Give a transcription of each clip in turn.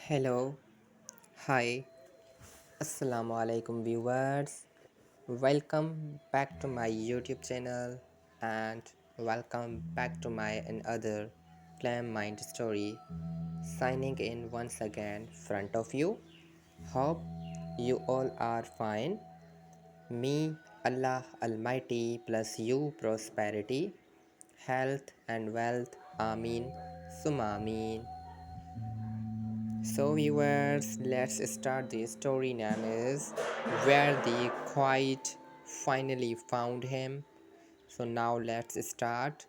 Hello, hi, Assalamu alaikum viewers. Welcome back to my YouTube channel and welcome back to my another Clam Mind story. Signing in once again front of you. Hope you all are fine. Me, Allah Almighty plus you prosperity, health and wealth. Ameen. Summa Ameen. So viewers, let's start. The story name is Where the Quiet Finally Found Him. So now let's start.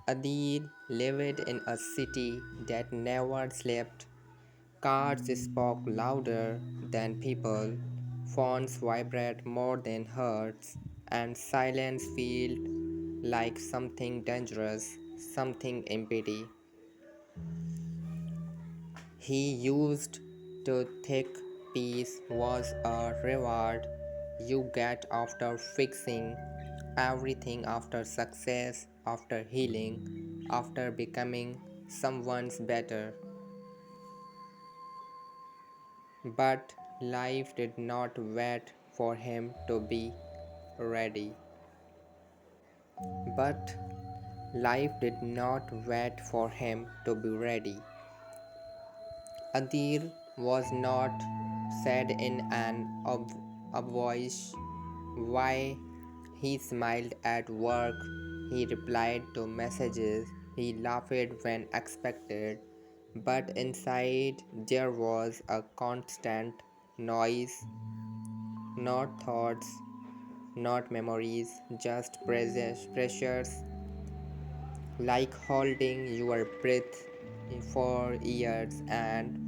Adil lived in a city that never slept. Cars spoke louder than people, phones vibrate more than hearts, and silence felt like something dangerous, something empty. He used to think peace was a reward you get after fixing everything, after success, after healing, after becoming someone's better. But life did not wait for him to be ready. But life did not wait for him to be ready. Adil was not said in an voice why he smiled at work, he replied to messages, he laughed when expected, but inside there was a constant noise, not thoughts, not memories, just pressures like holding your breath for years and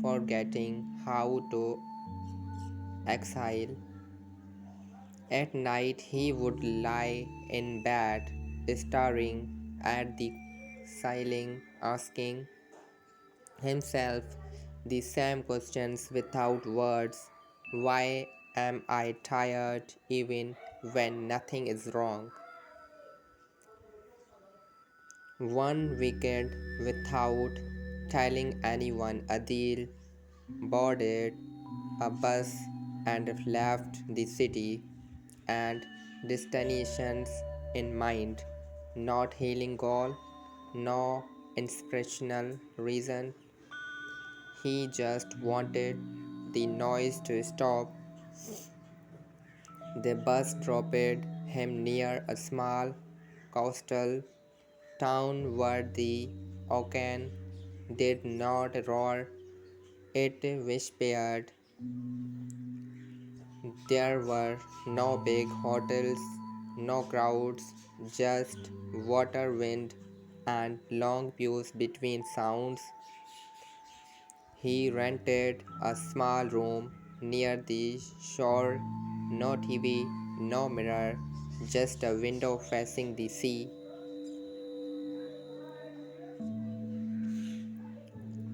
forgetting how to exhale. At night, he would lie in bed, staring at the ceiling, asking himself the same questions without words. Why am I tired even when nothing is wrong? One weekend, without telling anyone, Adil boarded a bus and left the city and destinations in mind, not healing goal, no inspirational reason. He just wanted the noise to stop. The bus dropped him near a small coastal town where the ocean did not roar, it whispered. There were no big hotels, no crowds, just water, wind, and long views between sounds. He rented a small room near the shore, no TV, no mirror, just a window facing the sea.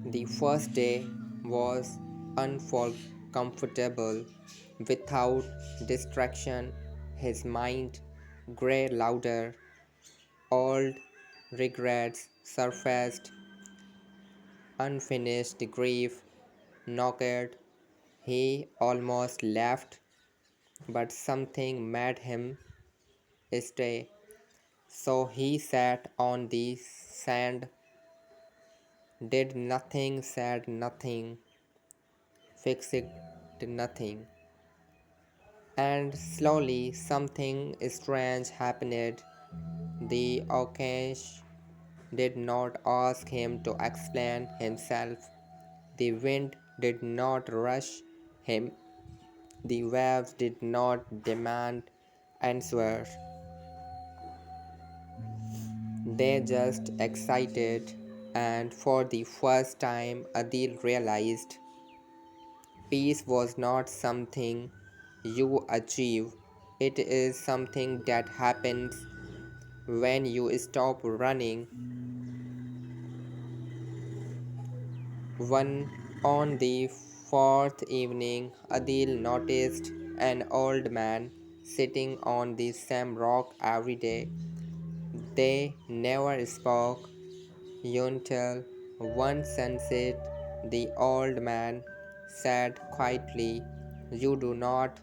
The first day was uncomfortable. Without distraction, his mind grew louder. Old regrets surfaced, unfinished grief knocked. He almost left, but something made him stay. So he sat on the sand, did nothing, said nothing, fixed nothing. And slowly something strange happened. The Okash did not ask him to explain himself. The wind did not rush him. The waves did not demand answers. They just excited, and for the first time, Adil realized peace was not something you achieve, it is something that happens when you stop running. On the fourth evening, Adil noticed an old man sitting on the same rock every day. They never spoke until one sunset. The old man said quietly, "You do not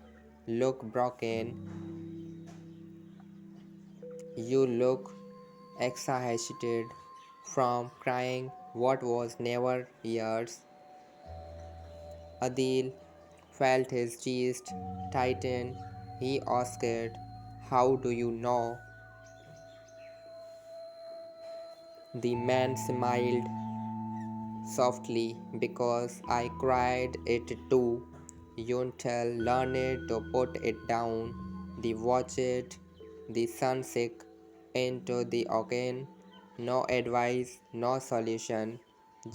look broken, you look exhausted from crying what was never yours." Adil felt his chest tighten. He asked, "How do you know?" The man smiled softly, "Because I cried it too." Yuntel learned to put it down. They watched the sun sink into the ocean. No advice, no solution,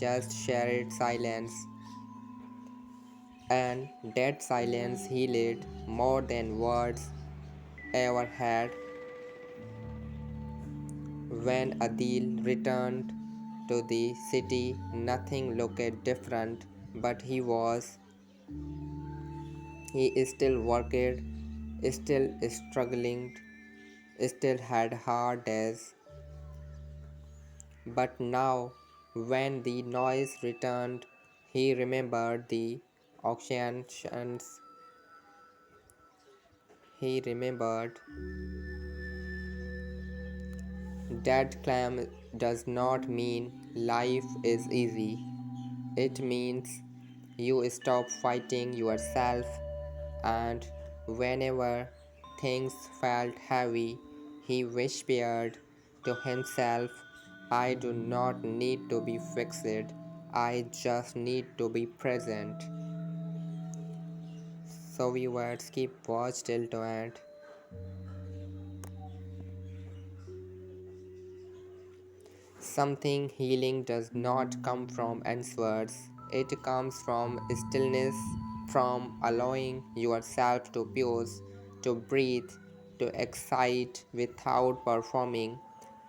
just shared silence. And that silence healed more than words ever had. When Adil returned to the city, nothing looked different, but he still worked, still struggling, still had hard days. But now, when the noise returned, he remembered the auctions. He remembered that clam does not mean life is easy. It means you stop fighting yourself, and whenever things felt heavy, he whispered to himself, "I do not need to be fixed, I just need to be present." So viewers, keep watch till to end. Something healing does not come from answers, it comes from stillness, from allowing yourself to pause, to breathe, to excite without performing.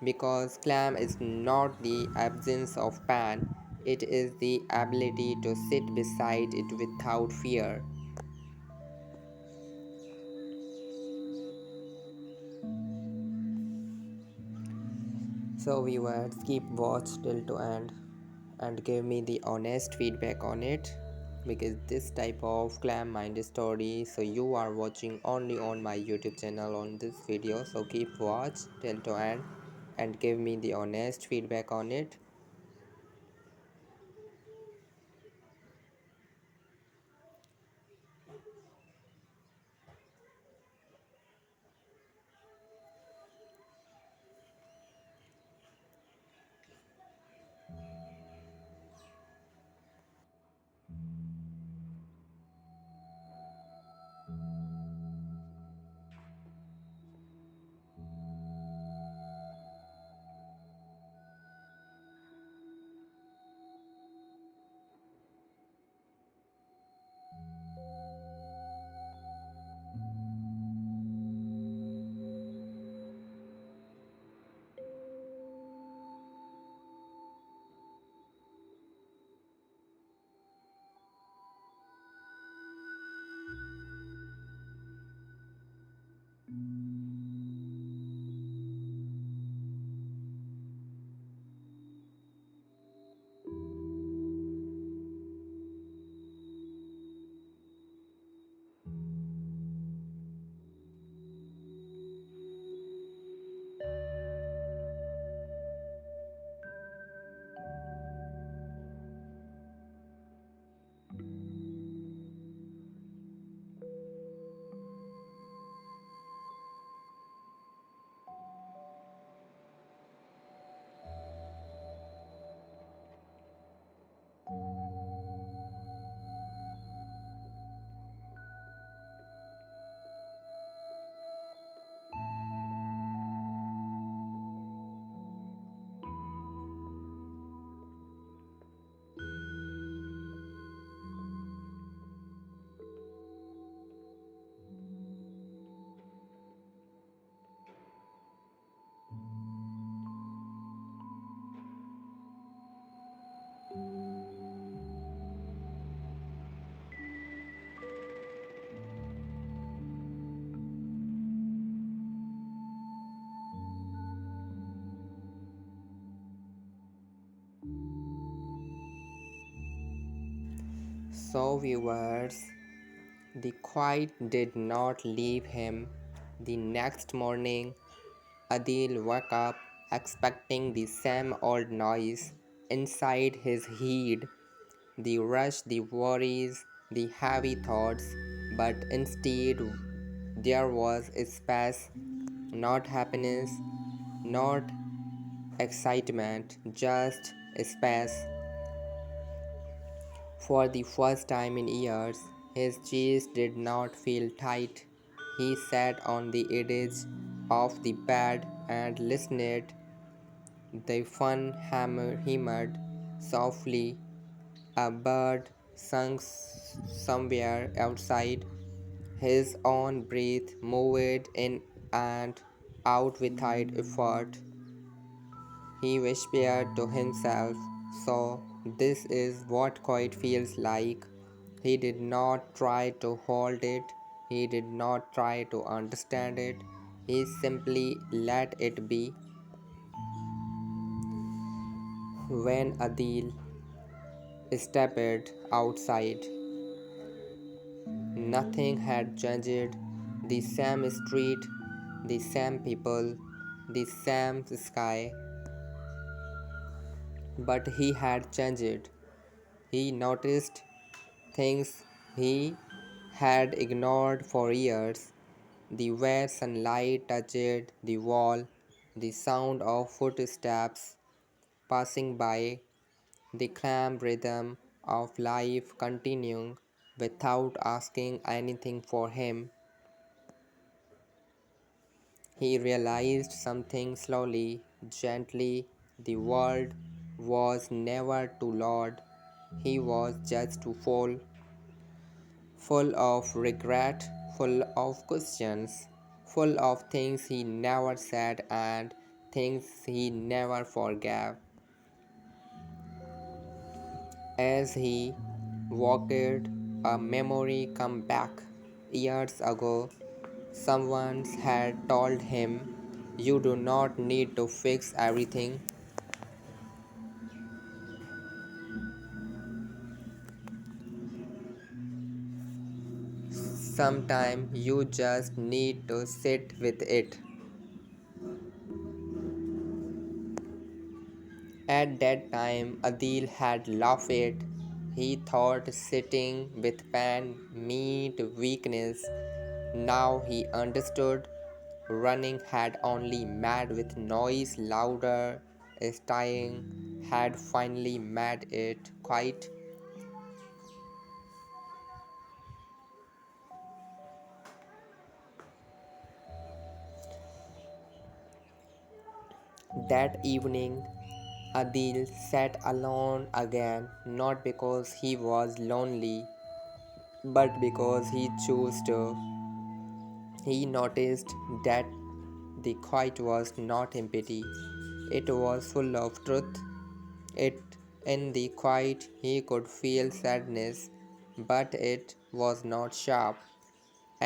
Because calm is not the absence of pain, it is the ability to sit beside it without fear. So viewers, keep watch till to end and give me the honest feedback on it, because this type of clam mind story, so you are watching only on my YouTube channel on this video. So keep watch till to end and give me the honest feedback on it. So, viewers, the quiet did not leave him. The next morning, Adil woke up expecting the same old noise inside his head, the rush, the worries, the heavy thoughts, but instead there was a space, not happiness, not excitement, just a space. For the first time in years, his chest did not feel tight. He sat on the edge of the bed and listened. The fun hammered softly. A bird sung somewhere outside. His own breath moved in and out without effort. He whispered to himself, "So, this is what quiet feels like." He did not try to hold it, he did not try to understand it, he simply let it be. When Adil stepped outside, nothing had changed. The same street, the same people, the same sky, but he had changed. He noticed things he had ignored for years: the way sunlight touched the wall, the sound of footsteps passing by, the calm rhythm of life continuing without asking anything for him. He realized something slowly, gently. The world was never too loud. He was just too full of regret, full of questions, full of things he never said and things he never forgave. As he walked, a memory came back. Years ago, someone had told him, "You do not need to fix everything. Sometimes you just need to sit with it." At that time, Adil had laughed. He thought sitting with pain meant weakness. Now he understood. Running had only made with noise louder. Staying had finally made it quiet. That evening, Adil sat alone again, not because he was lonely, but because he chose to. He noticed that the quiet was not empty, it was full of truth. It in the quiet he could feel sadness, but it was not sharp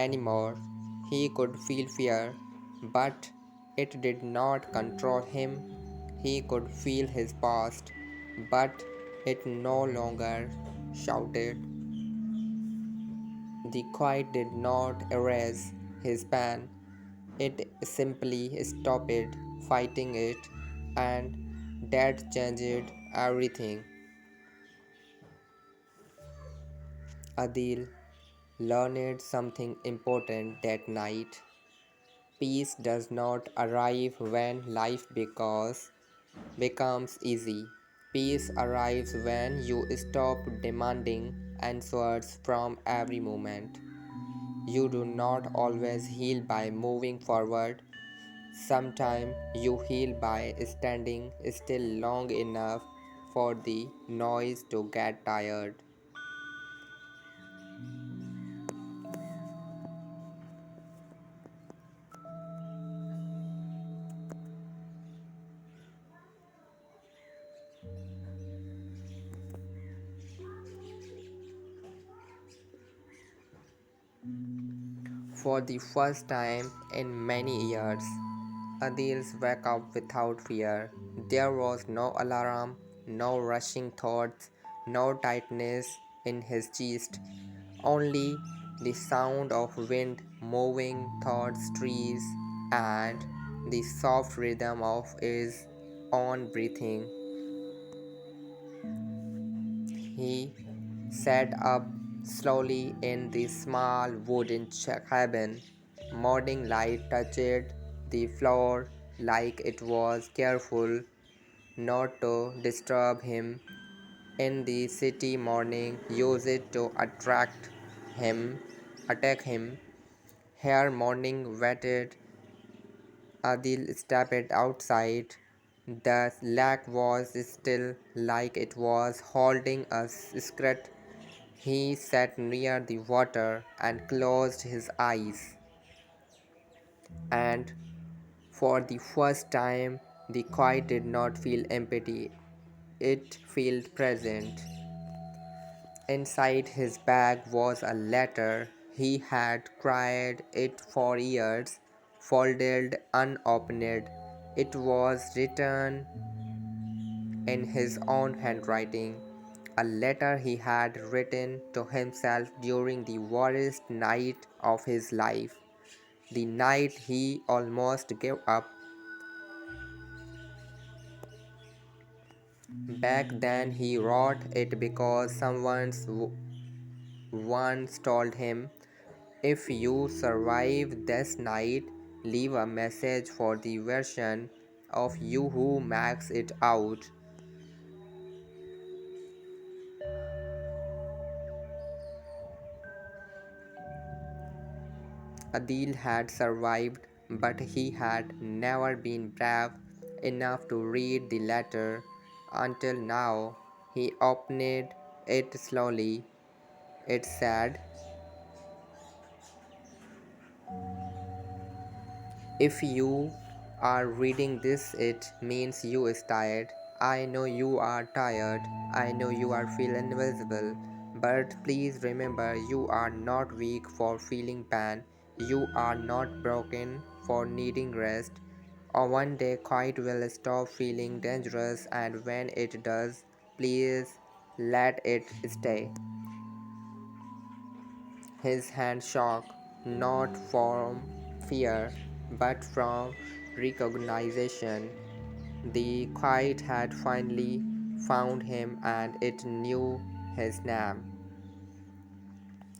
anymore. He could feel fear, but it did not control him. He could feel his past, but it no longer shouted. The quiet did not erase his pain, it simply stopped fighting it, and that changed everything. Adil learned something important that night. Peace does not arrive when becomes easy. Peace arrives when you stop demanding answers from every moment. You do not always heal by moving forward. Sometimes you heal by standing still long enough for the noise to get tired. For the first time in many years, Adils woke up without fear. There was no alarm, no rushing thoughts, no tightness. in his chest, only the sound of wind moving thoughts trees and the soft rhythm of his own breathing. He sat up slowly in the small wooden cabin. Morning light touched the floor like it was careful not to disturb him. In the city, morning used to him, attack him. Here, morning waited. Adil stepped outside. The lake was still like it was holding a secret. He sat near the water and closed his eyes. And for the first time, the quiet did not feel empty, it felt present. Inside his bag was a letter. He had cried it for years, folded unopened. It was written in his own handwriting, a letter he had written to himself during the worst night of his life, the night he almost gave up. Back then, he wrote it because someone once told him, "If you survive this night, leave a message for the version of you who makes it out." Adil had survived, but he had never been brave enough to read the letter until now. He opened it slowly. It said, "If you are reading this, it means you is tired. I know you are tired. I know you are feel invisible. But please remember you are not weak for feeling pain. You are not broken for needing rest. Or one day quiet will stop feeling dangerous, and when it does, please let it stay." His hand shook, not from fear, but from recognition. The quiet had finally found him and it knew his name.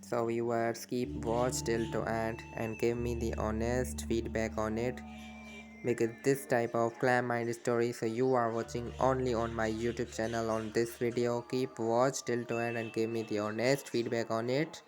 So viewers, keep watch till to end and give me the honest feedback on it, because this type of clam mind story, so you are watching only on my YouTube channel on this video. Keep watch till to end and give me the honest feedback on it.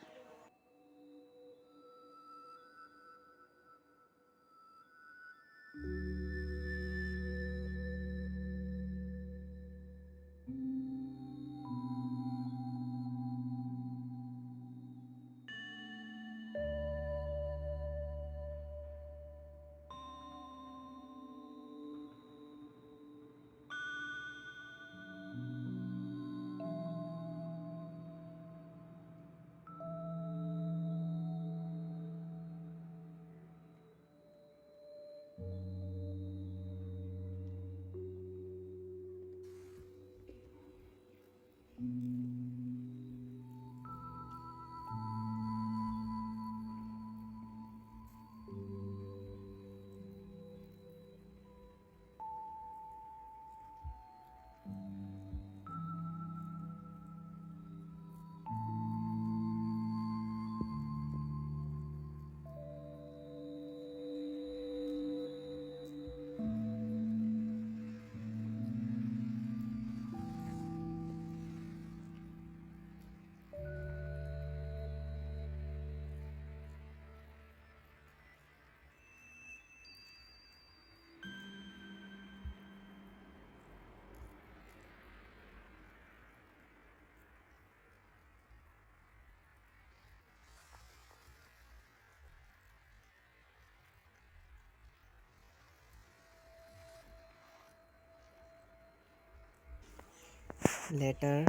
Later,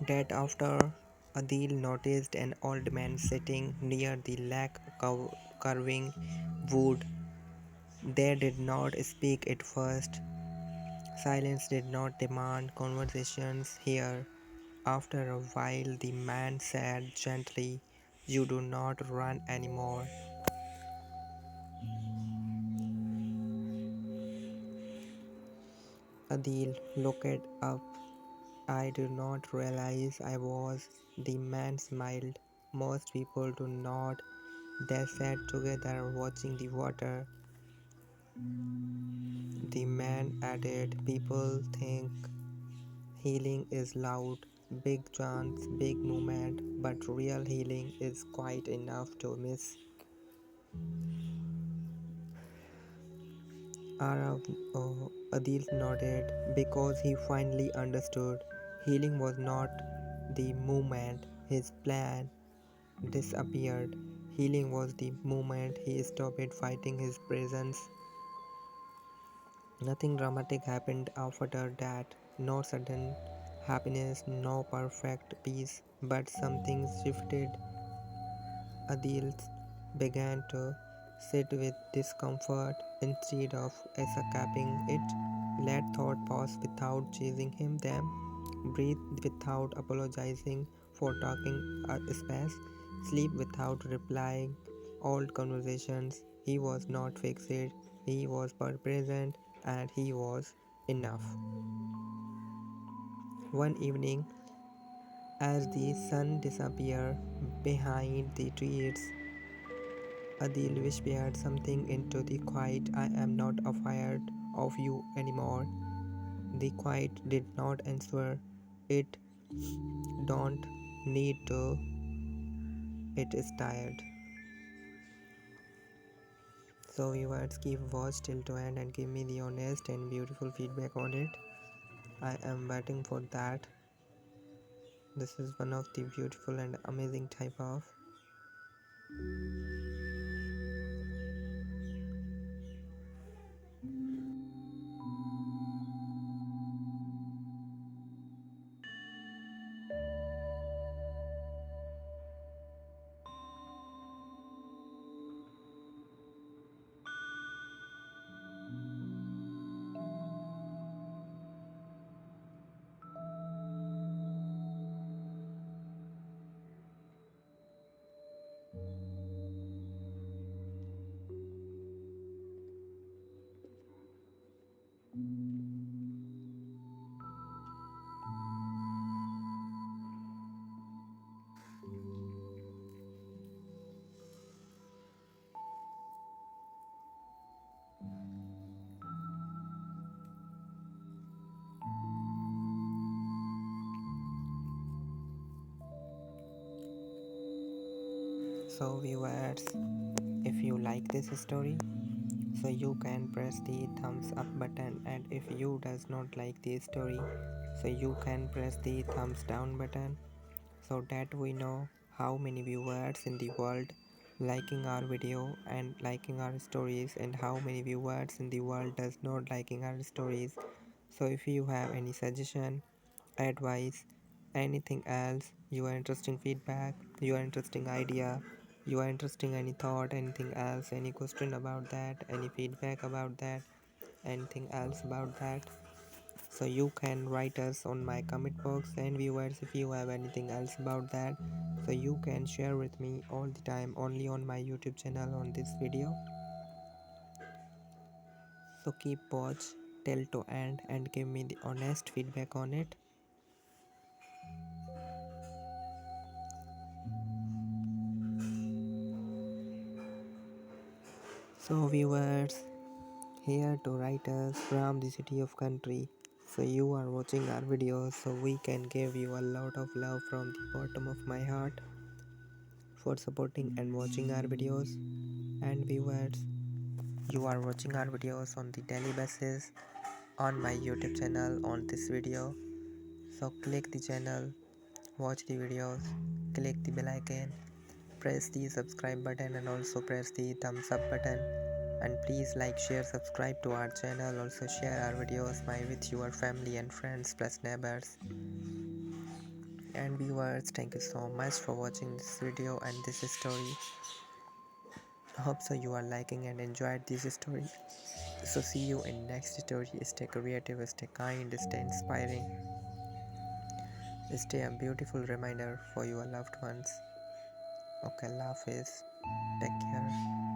that after, Adil noticed an old man sitting near the lake carving wood. They did not speak at first. Silence did not demand conversations here. After a while, the man said gently, "You do not run anymore." Adil looked up. "I did not realize I was." The man smiled. "Most people do not." They sat together watching the water. The man added, "People think healing is loud, big chants, big movement, but real healing is quite enough to miss." Adil nodded because he finally understood. Healing was not the moment his plan disappeared. Healing was the moment he stopped fighting his presence. Nothing dramatic happened after that. No sudden happiness, no perfect peace, but something shifted. Adil began to sit with discomfort instead of escaping it. Let thought pass without chasing him them. Breathe without apologizing for talking space. Sleep without replying old conversations. He was not fixed, he was present, and he was enough. One evening, as the sun disappeared behind the trees, Adil whispered something into the quiet. "I am not afraid of you anymore." The quiet did not answer. It don't need to. It is tired. So viewers, keep watch till to end and give me the honest and beautiful feedback on it. I am waiting for that. This is one of the beautiful and amazing type of. So viewers, if you like this story, so you can press the thumbs up button, and if you does not like this story, so you can press the thumbs down button, so that we know how many viewers in the world liking our video and liking our stories, and how many viewers in the world does not liking our stories. So if you have any suggestion, advice, anything else, your interesting feedback, your interesting idea, your interesting any thought, anything else, any question about that, any feedback about that, anything else about that, so you can write us on my comment box. And viewers, if you have anything else about that, so you can share with me all the time only on my YouTube channel on this video. So keep watch till to end and give me the honest feedback on it. So viewers, here to write us from the city of country. So you are watching our videos, so we can give you a lot of love from the bottom of my heart for supporting and watching our videos. And viewers, you are watching our videos on the daily basis on my YouTube channel on this video. So click the channel, watch the videos, click the bell icon, press the subscribe button, and also press the thumbs up button. And please like, share, subscribe to our channel. Also share our videos with your family and friends plus neighbors. And viewers, thank you so much for watching this video and this story. Hope so you are liking and enjoyed this story. So see you in next story. Stay creative, stay kind, stay inspiring, Stay a beautiful reminder for your loved ones. Okay, love is take care.